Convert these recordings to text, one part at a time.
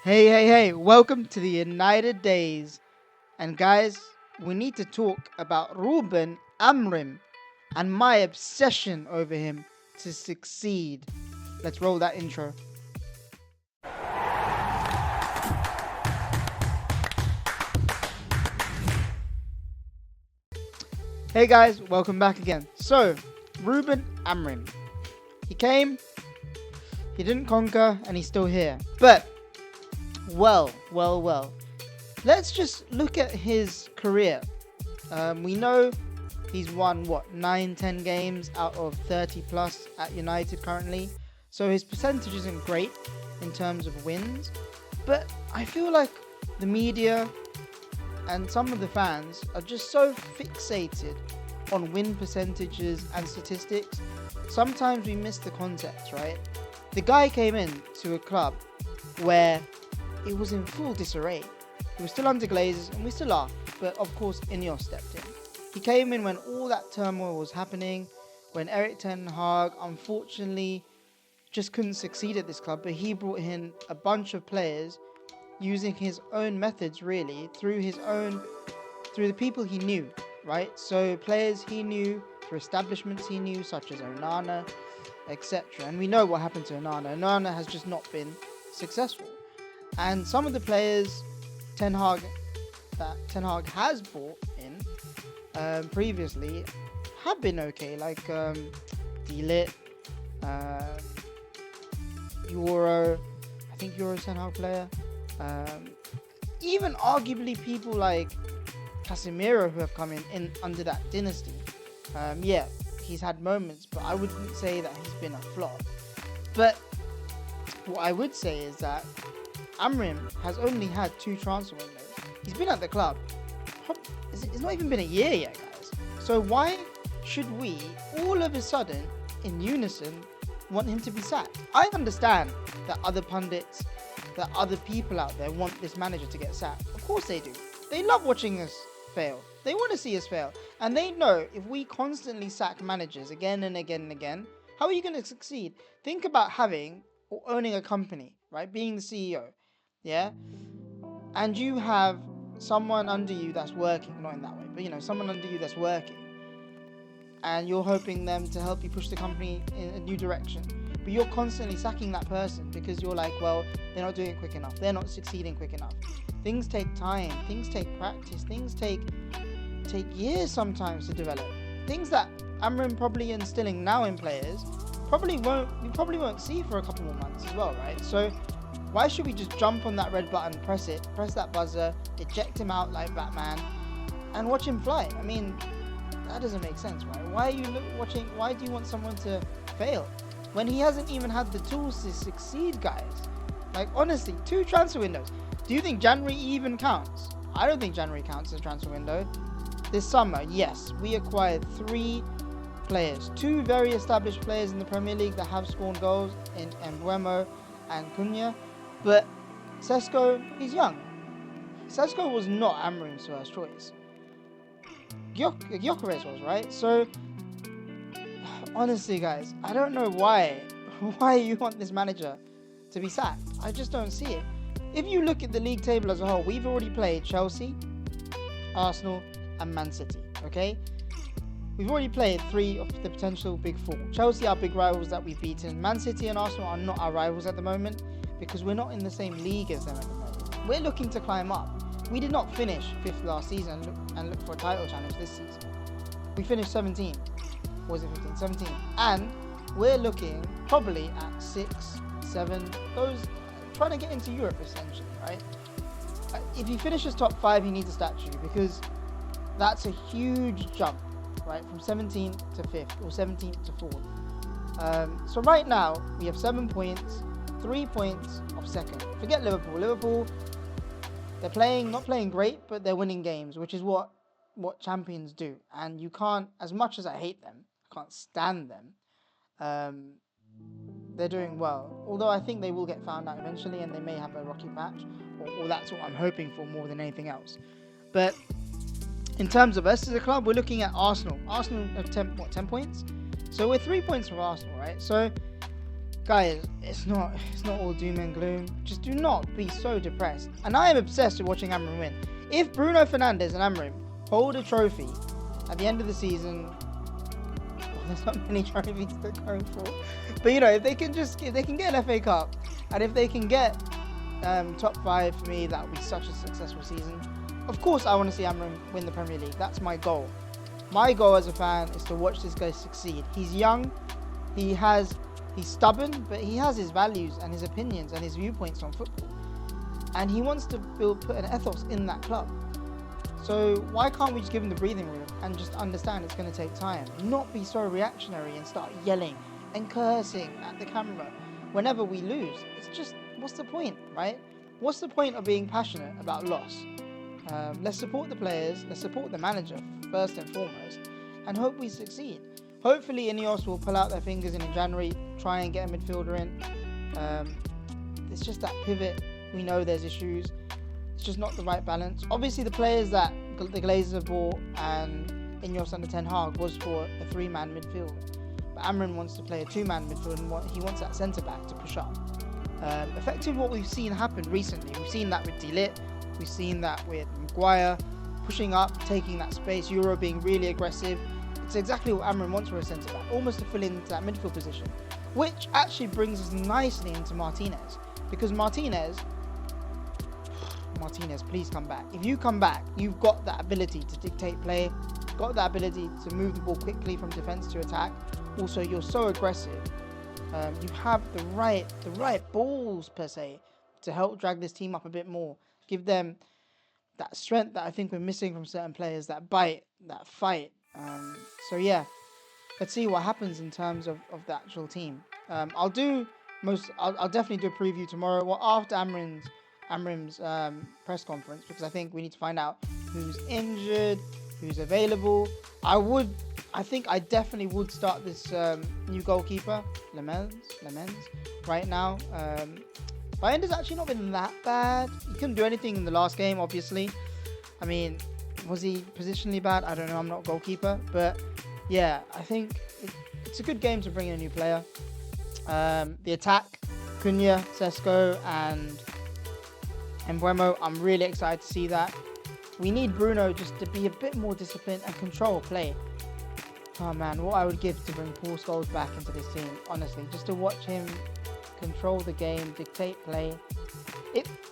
Hey, welcome to the United Days. And guys, we need to talk about Ruben Amorim and my obsession over him to succeed. Let's roll that intro. Hey guys, welcome back again. So, Ruben Amorim. He came, he didn't conquer, and he's still here. But, well. Let's just look at his career. We know he's won, 9-10 games out of 30 plus at United currently. So his percentage isn't great in terms of wins. But I feel like the media and some of the fans are just so fixated on win percentages and statistics. Sometimes we miss the context, right? The guy came in to a club where it was in full disarray. We were still under Glazers, and we still are, but of course Ineos stepped in. He came in when all that turmoil was happening, when Erik ten Hag unfortunately just couldn't succeed at this club, but he brought in a bunch of players using his own methods, really, through the people he knew, right? So players he knew, through establishments he knew, such as Onana, etc. And we know what happened to Onana. Onana has just not been successful. And some of the players Ten Hag has brought in previously have been okay, like Delit, Euro. I think Euro's Ten Hag player. Even arguably people like Casemiro who have come in under that dynasty. He's had moments, but I wouldn't say that he's been a flop. But what I would say is that Amorim has only had 2 transfer windows. He's been at the club. It's not even been a year yet, guys. So why should we, all of a sudden, in unison, want him to be sacked? I understand that other pundits, that other people out there want this manager to get sacked. Of course they do. They love watching us fail. They want to see us fail. And they know if we constantly sack managers again and again, how are you going to succeed? Think about having or owning a company, right? Being the CEO. Yeah, and you have someone under you that's working, not in that way, but someone under you that's working, and you're hoping them to help you push the company in a new direction, but you're constantly sacking that person because you're like, well, they're not doing it quick enough, they're not succeeding quick enough. Things take time, things take practice, things take years sometimes to develop. Things that Amorim probably instilling now in players we probably won't see for a couple more months as well, right? So why should we just jump on that red button, press that buzzer, eject him out like Batman, and watch him fly? I mean, that doesn't make sense, right? Why do you want someone to fail when he hasn't even had the tools to succeed, guys? Like, honestly, 2 transfer windows. Do you think January even counts? I don't think January counts as a transfer window. This summer, yes, we acquired 3 players. 2 very established players in the Premier League that have scored goals in Mbeumo and Cunha. But Sesko, he's young. Sesko was not Amorim's first choice. Gyökeres was, right? So, honestly, guys, I don't know why you want this manager to be sacked. I just don't see it. If you look at the league table as a whole, we've already played Chelsea, Arsenal, and Man City, okay? We've already played 3 of the potential big 4. Chelsea are big rivals that we've beaten. Man City and Arsenal are not our rivals at the moment, because we're not in the same league as them at the moment. We're looking to climb up. We did not finish 5th last season and look for a title challenge this season. We finished 17. Or was it 15? 17. And we're looking probably at 6, 7, those trying to get into Europe essentially, right? If he finishes top 5, he needs a statue, because that's a huge jump, right? From 17th to 5th or 17th to 4th. So right now, we have 7 points. 3 points of 2nd. Forget Liverpool. Liverpool, they're not playing great, but they're winning games, which is what champions do. And you can't, as much as I hate them, I can't stand them, they're doing well. Although I think they will get found out eventually, and they may have a rocky patch, or that's what I'm hoping for more than anything else. But in terms of us as a club, we're looking at Arsenal. Arsenal have 10 points? So we're 3 points from Arsenal, right? So Guys, it's not all doom and gloom. Just do not be so depressed. And I am obsessed with watching Amorim win. If Bruno Fernandes and Amorim hold a trophy at the end of the season, well, there's not many trophies they're going for. But if they can get an FA Cup, and if they can get top 5 for me, that would be such a successful season. Of course, I want to see Amorim win the Premier League. That's my goal. My goal as a fan is to watch this guy succeed. He's young. He's stubborn, but he has his values and his opinions and his viewpoints on football. And he wants to put an ethos in that club. So why can't we just give him the breathing room and just understand it's going to take time? Not be so reactionary and start yelling and cursing at the camera whenever we lose. It's just, what's the point, right? What's the point of being passionate about loss? Let's support the players, let's support the manager first and foremost, and hope we succeed. Hopefully Ineos will pull out their fingers in January, try and get a midfielder in. It's just that pivot. We know there's issues. It's just not the right balance. Obviously the players that the Glazers have bought and Ineos under Ten Hag was for a 3-man midfield. But Amorim wants to play a 2-man midfield and he wants that centre-back to push up. Effectively what we've seen happen recently, we've seen that with De Ligt, we've seen that with Maguire, pushing up, taking that space, Euro being really aggressive. It's exactly what Amorim wants for a centre-back, almost to fill into that midfield position, which actually brings us nicely into Martinez, because Martinez, please come back. If you come back, you've got that ability to dictate play, got that ability to move the ball quickly from defence to attack. Also, you're so aggressive. You have the right balls per se to help drag this team up a bit more, give them that strength that I think we're missing from certain players, that bite, that fight. So yeah, let's see what happens in terms of the actual team. I'll definitely do a preview tomorrow, well, after Amorim's press conference, because I think we need to find out who's injured, who's available. I think I definitely would start this new goalkeeper, Lemens, right now. Bayern's actually not been that bad. He couldn't do anything in the last game, obviously. I mean, was he positionally bad? I don't know. I'm not a goalkeeper. But yeah, I think it's a good game to bring in a new player. The attack, Cunha, Sesko, and Mbeumo, I'm really excited to see that. We need Bruno just to be a bit more disciplined and control play. Oh man, what I would give to bring Paul Scholes back into this team, honestly, just to watch him control the game, dictate play.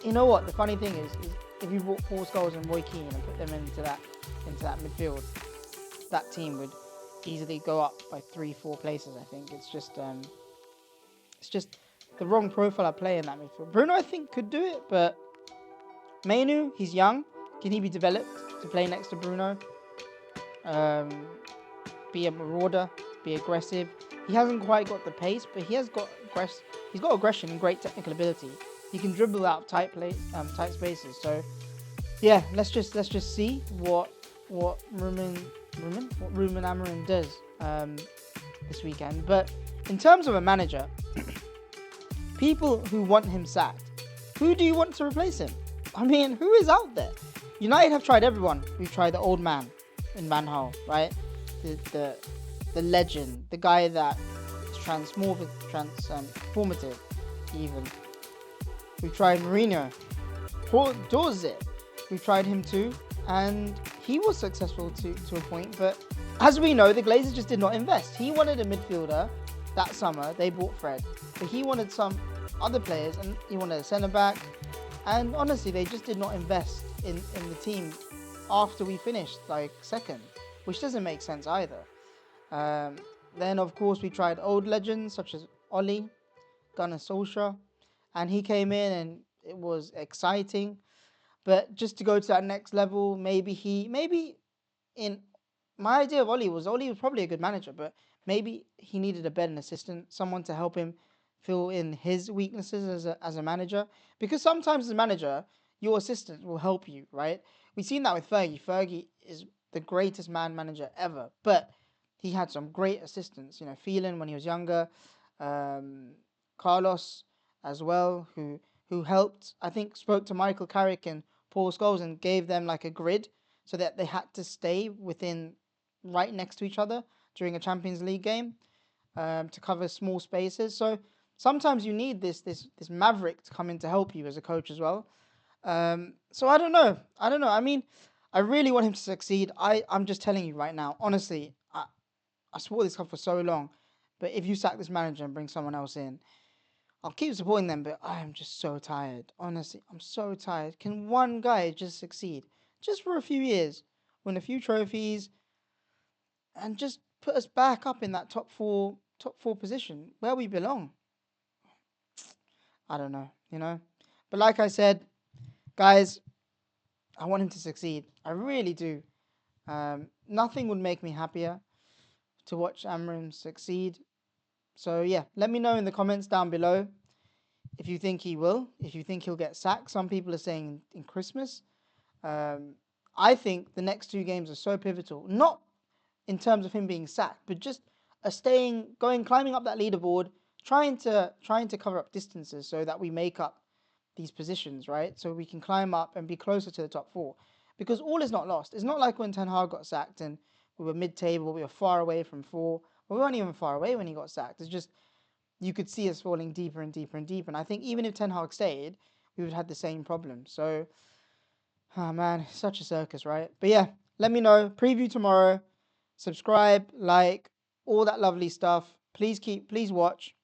You know what? The funny thing is if you brought Paul Scholes and Roy Keane and put them into that midfield, that team would easily go up by 3-4 places. I think it's just the wrong profile of play in that midfield. Bruno, I think, could do it, but Mainu, he's young. Can he be developed to play next to Bruno? Be a marauder, be aggressive. He hasn't quite got the pace, but he's got aggression and great technical ability. He can dribble out tight spaces. So yeah, let's just see what Ruben Amorim does this weekend. But in terms of a manager, people who want him sacked, who do you want to replace him? I mean, who is out there? United have tried everyone. We've tried the old man in Van Gaal, right? The legend, the guy that is transformative even. We've tried Mourinho, Dorset. We've tried him too, and he was successful to a point. But as we know, the Glazers just did not invest. He wanted a midfielder that summer. They bought Fred, but he wanted some other players, and he wanted a centre back. And honestly, they just did not invest in the team after we finished second, which doesn't make sense either. Then, of course, we tried old legends such as Oli, Gunnar Solskjaer, and he came in and it was exciting. But just to go to that next level, maybe in my idea of Oli was probably a good manager, but maybe he needed a better assistant, someone to help him fill in his weaknesses as a manager. Because sometimes as a manager, your assistant will help you, right? We've seen that with Fergie. Fergie is the greatest manager ever, but he had some great assistants. Phelan when he was younger, Carlos as well, who helped. I think spoke to Michael Carrick and Paul Scholes and gave them a grid so that they had to stay right next to each other during a Champions League game to cover small spaces. So sometimes you need this maverick to come in to help you as a coach as well. So I don't know. I mean, I really want him to succeed. I'm just telling you right now, honestly, I support this club for so long, but if you sack this manager and bring someone else in, I'll keep supporting them. But I am just so tired. Honestly, I'm so tired. Can one guy just succeed, just for a few years, win a few trophies, and just put us back up in that top four position where we belong? I don't know, But like I said, guys, I want him to succeed. I really do. Nothing would make me happier to watch Amorim succeed. So yeah, let me know in the comments down below if you think he will, if you think he'll get sacked. Some people are saying in Christmas. Um, I think the next two games are so pivotal, not in terms of him being sacked, but just climbing up that leaderboard, trying to cover up distances so that we make up these positions, right? So we can climb up and be closer to the top four. Because all is not lost. It's not like when Ten Hag got sacked and we were mid-table, we were far away from four. Well, we weren't even far away when he got sacked. It's just you could see us falling deeper and deeper and deeper. And I think even if Ten Hag stayed, we would have had the same problem. So, oh man, such a circus, right? But yeah, let me know. Preview tomorrow. Subscribe, like, all that lovely stuff. Please watch.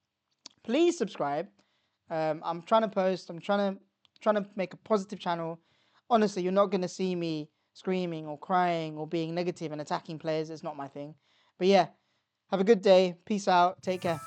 Please subscribe. I'm trying to post. I'm trying to make a positive channel. Honestly, you're not gonna see me screaming or crying or being negative and attacking players. It's not my thing. But yeah, have a good day. Peace out. Take care.